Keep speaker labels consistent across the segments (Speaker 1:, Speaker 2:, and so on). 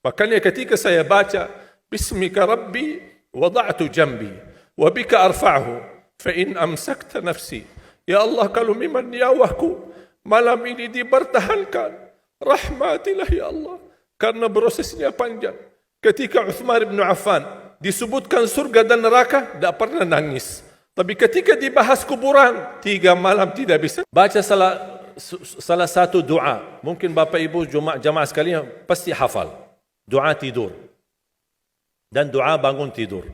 Speaker 1: Makanya ketika saya baca Bismika Rabbi wada'tu jambi wa bika arfa'hu fa in amsakta nafsi. Ya Allah, kalau memang nyawaku malam ini dipertahankan, rahmatilah ya Allah, karena prosesnya panjang. Ketika Uthman bin Affan disebutkan surga dan neraka, tidak pernah nangis. Tapi ketika dibahas kuburan, 3 malam tidak bisa. Baca salah satu doa. Mungkin Bapak Ibu jamaah sekalian pasti hafal. Doa tidur. Dan doa bangun tidur.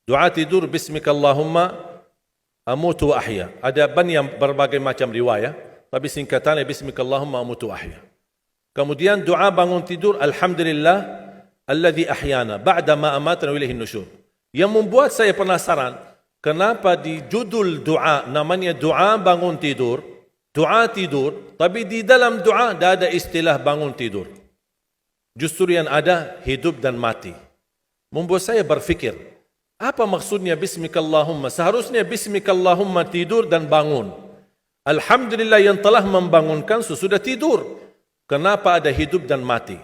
Speaker 1: Doa tidur, Bismikallahumma amutu wa ahya. Ada banyak berbagai macam riwayat, tapi singkatannya Bismikallahumma amutu wa ahya. Kemudian doa bangun tidur, Alhamdulillah alladhi ahyana ba'da ma amatana wa ilaihin nusyur. Yang membuat saya penasaran, kenapa di judul doa namanya doa bangun tidur, doa tidur, tapi di dalam doa tidak ada istilah bangun tidur. Justru yang ada hidup dan mati. Membuat saya berfikir, apa maksudnya Bismikallahumma? Seharusnya Bismikallahumma tidur dan bangun. Alhamdulillah yang telah membangunkan sesudah tidur. Kenapa ada hidup dan mati?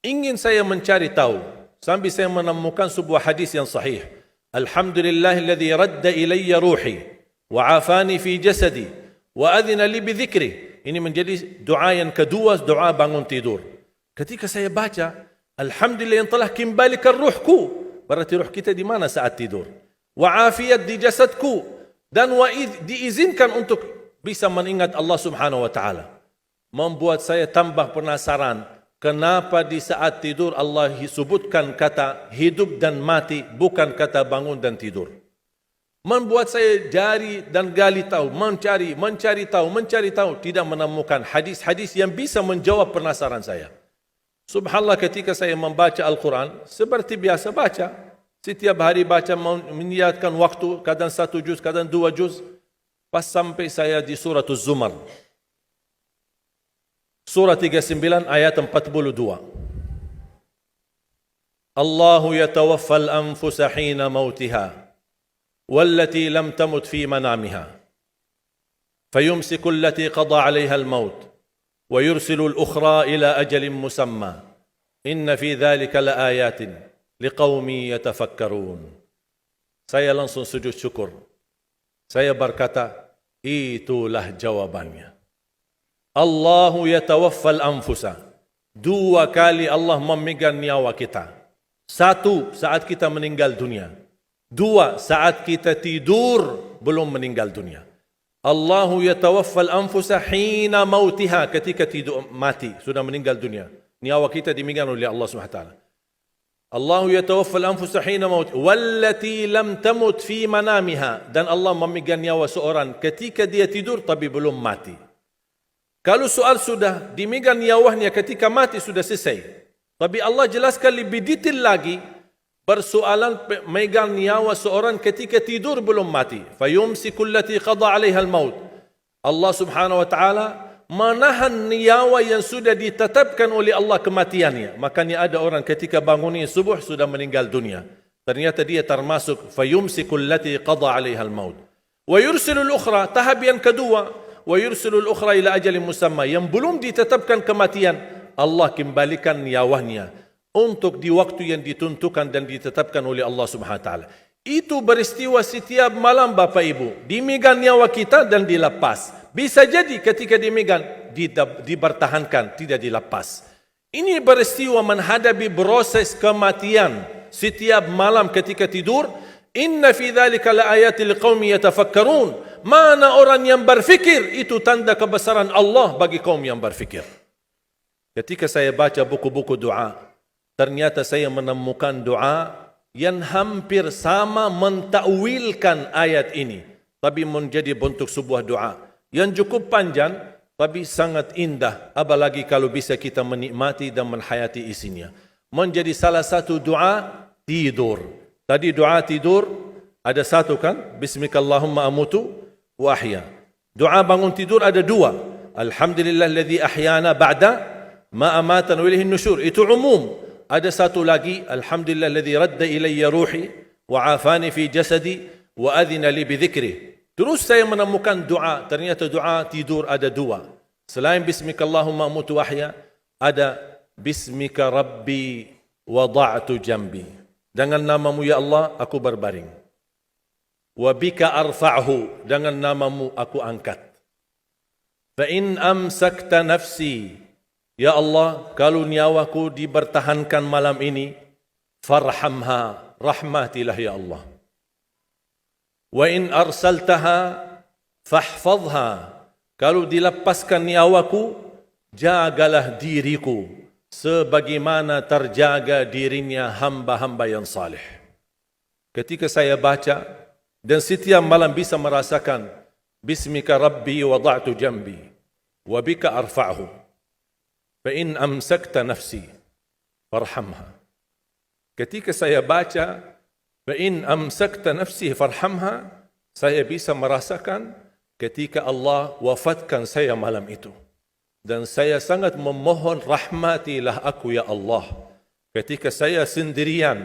Speaker 1: Ingin saya mencari tahu, sambil saya menemukan sebuah hadis yang sahih. Alhamdulillahilladzi radda ilayya ruhi wa afani fi jasadi wa adhina li bi dhikri. Ini menjadi doa yang kedua, doa bangun tidur. Ketika saya baca, Alhamdulillah yang telah kembalikan ruhku, berarti ruh kita di mana saat tidur? Wa afiat di jasadku, dan diizinkan untuk bisa mengingat Allah Subhanahu wa taala. Membuat saya tambah penasaran, kenapa di saat tidur Allah sebutkan kata hidup dan mati, bukan kata bangun dan tidur. Membuat saya jari dan gali tahu, mencari tahu, tidak menemukan hadis-hadis yang bisa menjawab penasaran saya. Subhanallah, ketika saya membaca Al-Quran, seperti biasa baca. Setiap hari baca, meniatkan waktu, kadang 1 juz, kadang 2 juz. Pas sampai saya di surah Az-Zumar. Surah 39 ayat 42. Allahu yatawaffal anfusa hina mautiha, wallati lam tamut fi manamiha. Fayumsiku allati qada alaiha al-maut. ويرسل الأخرى إلى أجل مسمى إن في ذلك لآيات لقوم يتفكرون. Saya langsung sujud syukur. Saya berkata, itulah jawabannya. Allahu yatawaffal anfusa. 2 kali Allah memegang nyawa kita. 1 saat kita meninggal dunia. 2 saat kita tidur belum meninggal dunia. Allahu yatawaffal anfusa hina mautiha, ketika tidur mati, sudah meninggal dunia. Nyawa kita dimegang oleh Allah Subhanahu wa taala. Allahu yatawaffal anfusa hina mautiha wallati lam tamut fi manamiha, dan Allah memegang nyawa seorang ketika dia tidur tapi belum mati. Kalau soal sudah dimegang nyawanya ketika mati sudah selesai. Tapi Allah jelaskan lebih detail lagi. Persoalan megang nyawa seorang ketika tidur belum mati. Fayumsiku allati qada 'alaiha al-maut. Allah Subhanahu wa taala menahan nyawa yang sudah ditetapkan oleh Allah kematiannya. Makanya ada orang ketika bangunnya subuh sudah meninggal dunia. Ternyata dia termasuk fayumsiku allati qada 'alaiha al-maut. Wa yursilul ukhra, tahap yang kedua, wa yursilul ukhra ila ajalin musamma, yang belum ditetapkan kematian, Allah kembalikan nyawanya untuk di waktu yang ditentukan dan ditetapkan oleh Allah Subhanahu wa taala. Itu beristiwa setiap malam Bapak Ibu. Dimegang nyawa kita dan dilepas. Bisa jadi ketika dimegang dipertahankan, tidak dilepas. Ini beristiwa menghadapi proses kematian setiap malam ketika tidur. Inna fi dzalika laayatil liqaumin yatafakkarun. Mana orang yang berfikir, itu tanda kebesaran Allah bagi kaum yang berfikir. Ketika saya baca buku-buku doa, ternyata saya menemukan doa yang hampir sama mentakwilkan ayat ini, tapi menjadi bentuk sebuah doa yang cukup panjang tapi sangat indah, apalagi kalau bisa kita menikmati dan menghayati isinya. Menjadi salah satu doa tidur. Tadi doa tidur ada 1 kan? Bismikallahumma amutu wa ahya. Doa bangun tidur ada 2. Alhamdulillahilladzi ahyana ba'da ma amatana wa ilaihin nusyur. Itu umum. Ada 1 lagi, Alhamdulillahilladzi radda ilayya ruhi wa afani fi jasadi wa adhina li bi dhikri. Terus saya menemukan doa, ternyata doa tidur ada 2. Selain Bismikallahumma amutu wa ahya, ada Bismika Rabbi wada'tu jambi. Dengan namamu ya Allah aku berbaring. Wa bika arfa'hu, dengan namamu aku angkat. Fa in amsakta nafsi, ya Allah, kalau nyawaku dibertahankan malam ini, farhamha, rahmatilah ya Allah. Wa in arsaltaha fahfadha, kalau dilepaskan nyawaku, jagalah diriku sebagaimana terjaga dirinya hamba-hamba yang saleh. Ketika saya baca dan setiap malam bisa merasakan Bismika Rabbi wada'tu jambi wa bika arfa'hu fa in amsakta nafsi farhamha. Ketika saya baca fa in amsakta nafsi farhamha, saya bisa merasakan ketika Allah wafatkan saya malam itu. Dan saya sangat memohon rahmatilah aku ya Allah. Ketika saya sendirian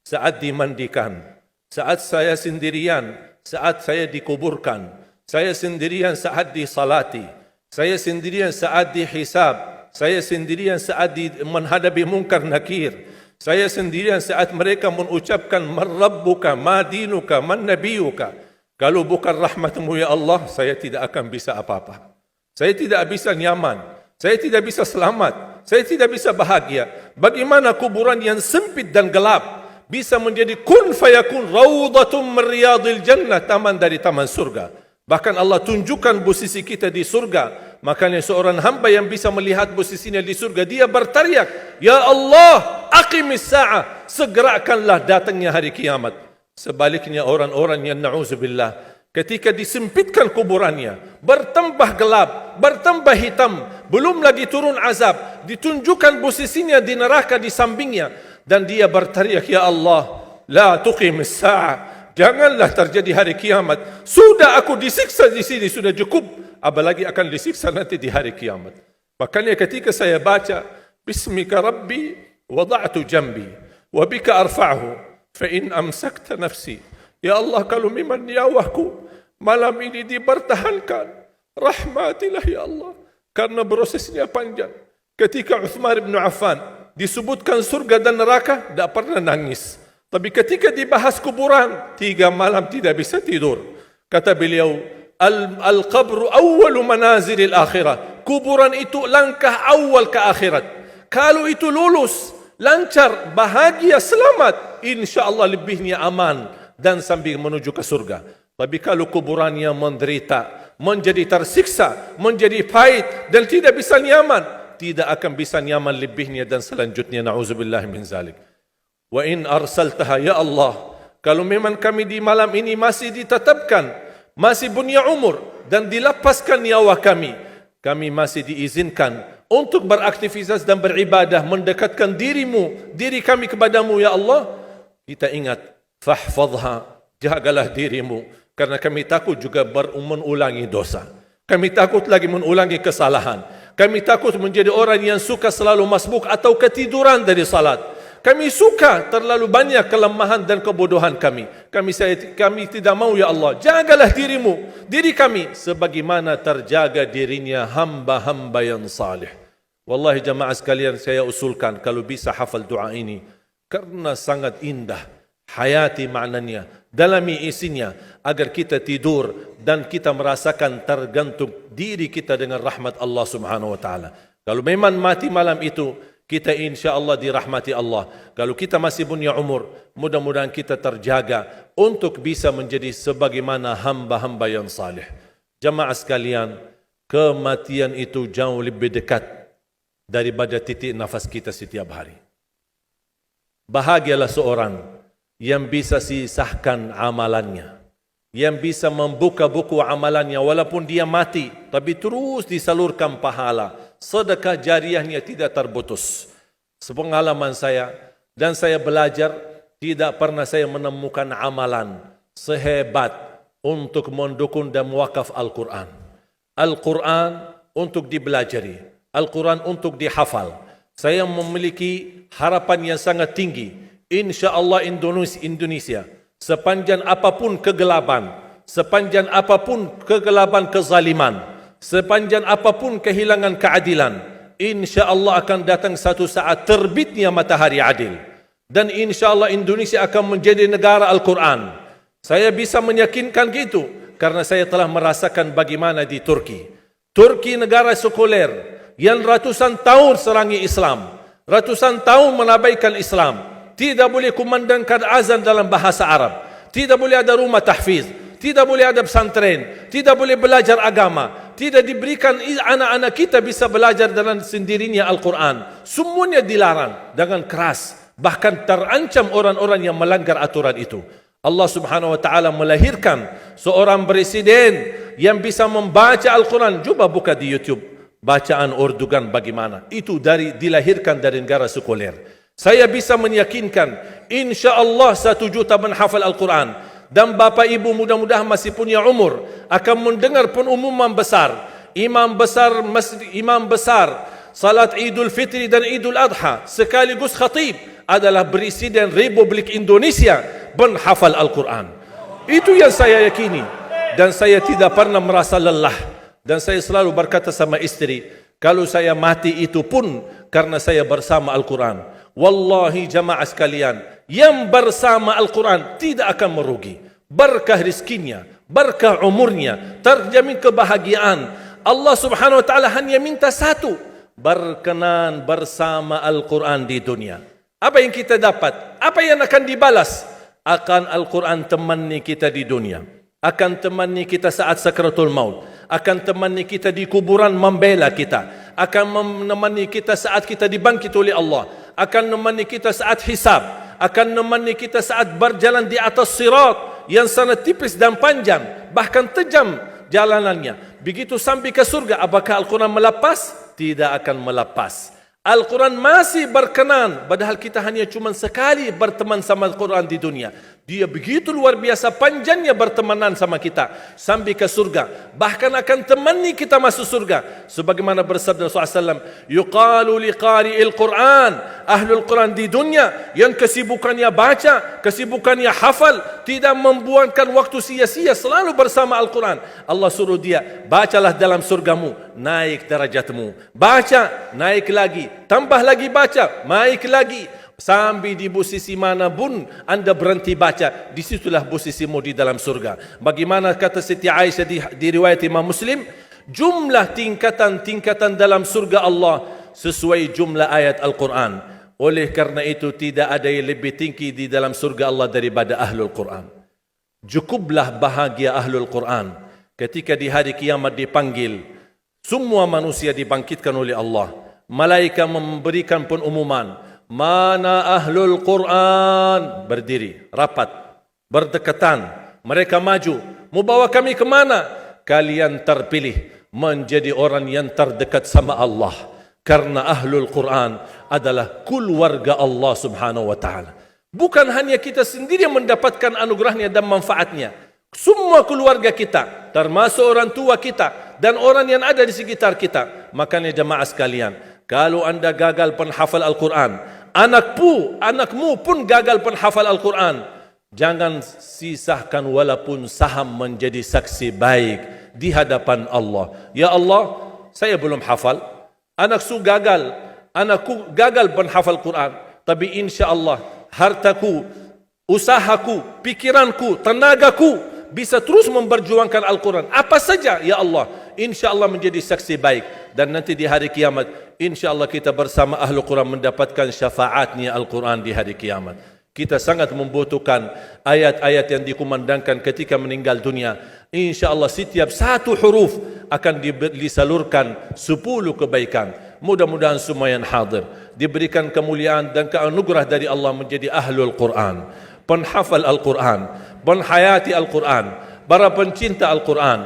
Speaker 1: saat dimandikan, saat saya sendirian saat saya dikuburkan, saya sendirian saat disalati, saya sendirian saat dihisab, saya sendirian saat menghadapi munkar nakir, saya sendirian saat mereka mengucapkan man rabbuka, ma dinuka, man nabiyuka. Kalau bukan rahmatmu ya Allah, saya tidak akan bisa apa-apa. Saya tidak bisa nyaman, saya tidak bisa selamat, saya tidak bisa bahagia. Bagaimana kuburan yang sempit dan gelap bisa menjadi kun fayakun rawdatum min riyadil jannah, taman dari taman surga. Bahkan Allah tunjukkan posisi kita di surga. Makanya seorang hamba yang bisa melihat posisinya di surga, dia berteriak, ya Allah, aqimis sa'ah, segerakanlah datangnya hari kiamat. Sebaliknya orang-orang yang na'udzubillah, ketika disempitkan kuburannya, bertambah gelap, bertambah hitam, belum lagi turun azab, ditunjukkan posisinya di neraka di sampingnya, dan dia berteriak, ya Allah, la tuqimis sa'ah, janganlah terjadi hari kiamat. Sudah aku disiksa di sini, sudah cukup, apalagi akan disiksa nanti di hari kiamat. Makanya ketika saya baca Bismika Rabbi wada'tu jambi wa bika arfa'hu fa in amsakta nafsi, ya Allah, kalau memang nyawaku malam ini dipertahankan, rahmatilah ya Allah. Karena prosesnya panjang. Ketika Uthman bin Affan disebutkan surga dan neraka, tidak pernah nangis. Tapi ketika dibahas kuburan, 3 malam tidak bisa tidur. Kata beliau, al-qabru awwalu manazilil akhirah. Kuburan itu langkah awal ke akhirat. Kalau itu lulus, lancar, bahagia, selamat, insya Allah lebihnya aman dan sambil menuju ke surga. Tapi kalau kuburannya menderita, menjadi tersiksa, menjadi pahit dan tidak bisa nyaman, tidak akan bisa nyaman lebihnya dan selanjutnya, na'udzubillah min zalik. Wa in arsaltaha, ya Allah, kalau memang kami di malam ini masih ditetapkan, masih punya umur dan dilepaskan nyawa kami, kami masih diizinkan untuk beraktivitas dan beribadah, mendekatkan diri kami kepadamu ya Allah, kita ingat, fahfadha, jagalah dirimu, karena kami takut juga mengulangi dosa. Kami takut lagi mengulangi kesalahan. Kami takut menjadi orang yang suka selalu masbuk atau ketiduran dari salat. Kami suka terlalu banyak kelemahan dan kebodohan kami. Kami tidak mau ya Allah. Jagalah diri kami sebagaimana terjaga dirinya hamba-hamba yang salih. Wallahi jamaah sekalian, saya usulkan kalau bisa hafal doa ini, karena sangat indah. Hayati maknanya, dalami isinya, agar kita tidur dan kita merasakan tergantung diri kita dengan rahmat Allah Subhanahu wa taala. Kalau memang mati malam itu, kita insya-Allah dirahmati Allah. Kalau kita masih punya umur, mudah-mudahan kita terjaga untuk bisa menjadi sebagaimana hamba-hamba yang saleh. Jamaah sekalian, kematian itu jauh lebih dekat daripada titik nafas kita setiap hari. Bahagialah seorang yang bisa sisahkan amalannya, yang bisa membuka buku amalannya walaupun dia mati, tapi terus disalurkan pahala, sedekah jariahnya tidak terputus. Sepengalaman saya, dan saya belajar, tidak pernah saya menemukan amalan sehebat untuk mendukung dan mewakaf Al-Quran. Al-Quran untuk dibelajari, Al-Quran untuk dihafal. Saya memiliki harapan yang sangat tinggi. InsyaAllah Indonesia, sepanjang apapun kegelapan, sepanjang apapun kegelapan kezaliman, sepanjang apapun kehilangan keadilan, insya Allah akan datang satu saat terbitnya matahari adil. Dan insya Allah Indonesia akan menjadi negara Al-Quran. Saya bisa meyakinkan gitu karena saya telah merasakan bagaimana di Turki. Turki negara sekuler yang ratusan tahun serangi Islam, ratusan tahun menabaikan Islam. Tidak boleh kumandangkan azan dalam bahasa Arab, tidak boleh ada rumah tahfiz, tidak boleh ada pesantren, tidak boleh belajar agama, tidak diberikan anak-anak kita bisa belajar dengan sendirinya Al-Quran. Semuanya dilarang dengan keras. Bahkan terancam orang-orang yang melanggar aturan itu. Allah Subhanahu wa taala melahirkan seorang presiden yang bisa membaca Al-Quran. Coba buka di YouTube bacaan Erdogan bagaimana. Itu dilahirkan dari negara sekuler. Saya bisa meyakinkan insya-Allah 1 juta menghafal Al-Quran. Dan bapa ibu mudah-mudahan masih punya umur akan mendengar pengumuman besar. Imam besar salat Idul Fitri dan Idul Adha sekaligus khatib adalah Presiden Republik Indonesia menghafal Al-Quran. Itu yang saya yakini. Dan saya tidak pernah merasa lelah. Dan saya selalu berkata sama istri, kalau saya mati itu pun karena saya bersama Al-Quran. Wallahi jamaah sekalian, yang bersama Al-Quran tidak akan merugi. Berkah rizkinya, berkah umurnya, terjamin kebahagiaan. Allah Subhanahu wa taala hanya minta satu, berkenan bersama Al-Quran di dunia. Apa yang kita dapat? Apa yang akan dibalas? Akan Al-Quran temani kita di dunia, akan temani kita saat sakratul maut, akan temani kita di kuburan membela kita, akan menemani kita saat kita dibangkit oleh Allah, akan menemani kita saat hisab, akan menemani kita saat berjalan di atas sirat yang sangat tipis dan panjang, bahkan tajam jalanannya. Begitu sampai ke surga, apakah Al-Quran melepas? Tidak akan melepas. Al-Quran masih berkenan, padahal kita hanya cuma sekali berteman sama Al-Quran di dunia. Dia begitu luar biasa panjangnya bertemanan sama kita sampai ke surga. Bahkan akan temani kita masuk surga. Sebagaimana bersabda Rasulullah SAW, yuqalu liqari'il Quran, ahlul Quran di dunia yang kesibukannya baca, kesibukannya hafal, tidak membuangkan waktu sia-sia, selalu bersama Al-Quran. Allah suruh dia, bacalah dalam surgamu, naik derajatmu. Baca, naik lagi. Tambah lagi baca, naik lagi. Sampai di posisi mana pun anda berhenti baca, disitulah posisimu di dalam surga. Bagaimana kata Siti Aisyah di riwayat Imam Muslim, jumlah tingkatan-tingkatan dalam surga Allah sesuai jumlah ayat Al-Quran. Oleh karena itu tidak ada yang lebih tinggi di dalam surga Allah daripada Ahlul Quran. Cukuplah bahagia Ahlul Quran ketika di hari kiamat dipanggil. Semua manusia dibangkitkan oleh Allah. Malaikat memberikan pengumuman, mana Ahlul Quran? Berdiri, rapat, berdekatan. Mereka maju. Mau bawa kami ke mana? Kalian terpilih menjadi orang yang terdekat sama Allah. Karena Ahlul Quran adalah keluarga Allah Subhanahu wa ta'ala. Bukan hanya kita sendiri yang mendapatkan anugerahnya dan manfaatnya. Semua keluarga kita, termasuk orang tua kita dan orang yang ada di sekitar kita. Makanya jemaah sekalian, kalau anda gagal penghafal Al-Quran, anakmu pun gagal penghafal Al-Quran, jangan sisahkan walaupun saham menjadi saksi baik di hadapan Allah. Ya Allah, saya belum hafal, anakku gagal penghafal Quran, tapi insya Allah hartaku, usahaku, pikiranku, tenagaku bisa terus memperjuangkan Al-Quran. Apa saja, ya Allah, insya Allah menjadi saksi baik. Dan nanti di hari kiamat, insya Allah kita bersama Ahlul Quran mendapatkan syafaatnya Al-Quran di hari kiamat. Kita sangat membutuhkan ayat-ayat yang dikumandangkan ketika meninggal dunia. Insya Allah setiap satu huruf akan disalurkan 10 kebaikan. Mudah-mudahan semua yang hadir diberikan kemuliaan dan keanugerah dari Allah menjadi Ahlul Quran, penghafal Al-Quran, penghayati Al-Quran, para pencinta Al-Quran,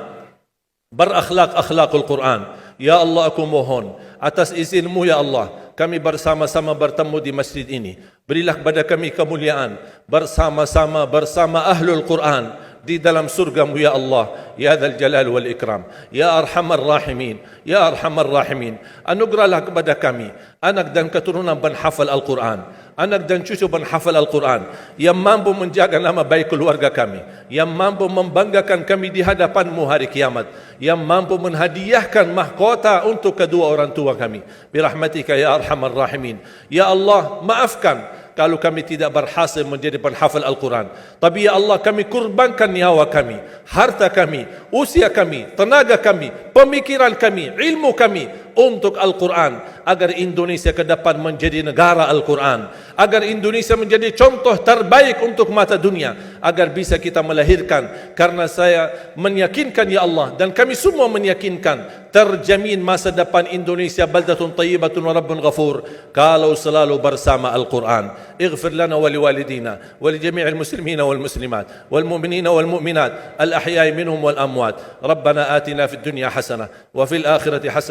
Speaker 1: berakhlak-akhlakul Quran. Ya Allah, aku mohon atas izinmu ya Allah, kami bersama-sama bertemu di masjid ini. Berilah kepada kami kemuliaan bersama-sama bersama Ahlul Quran di dalam surgamu ya Allah, ya Dzal Jalal wal Ikram, ya Arhamar Rahimin, ya Arhamar Rahimin. Anugerahlah kepada kami anak dan keturunan penghafal Al-Quran, anak dan cucu penghafal Al-Quran, yang mampu menjaga nama baik keluarga kami, yang mampu membanggakan kami di hadapan-Mu hari kiamat, yang mampu menhadiahkan mahkota untuk kedua orang tua kami. Birahmatika ya arhamar rahimin. Ya Allah, maafkan kalau kami tidak berhasil menjadi penghafal Al-Quran. Tapi ya Allah, kami kurbankan nyawa kami, harta kami, usia kami, tenaga kami, pemikiran kami, ilmu kami untuk Al-Quran, agar Indonesia ke depan menjadi negara Al-Quran, agar Indonesia menjadi contoh terbaik untuk mata dunia, agar bisa kita melahirkan. Karena saya meyakinkan ya Allah, dan kami semua meyakinkan, terjamin masa depan Indonesia baldatun tayyibatun wa rabbun ghafur kalau selalu bersama Al-Quran. اغفر لنا ولوالدينا ولجميع المسلمين والمسلمات والمؤمنين والمؤمنات الأحياء منهم والأموات. ربنا آتنا في الدنيا حسنة وفي الآخرة حسنة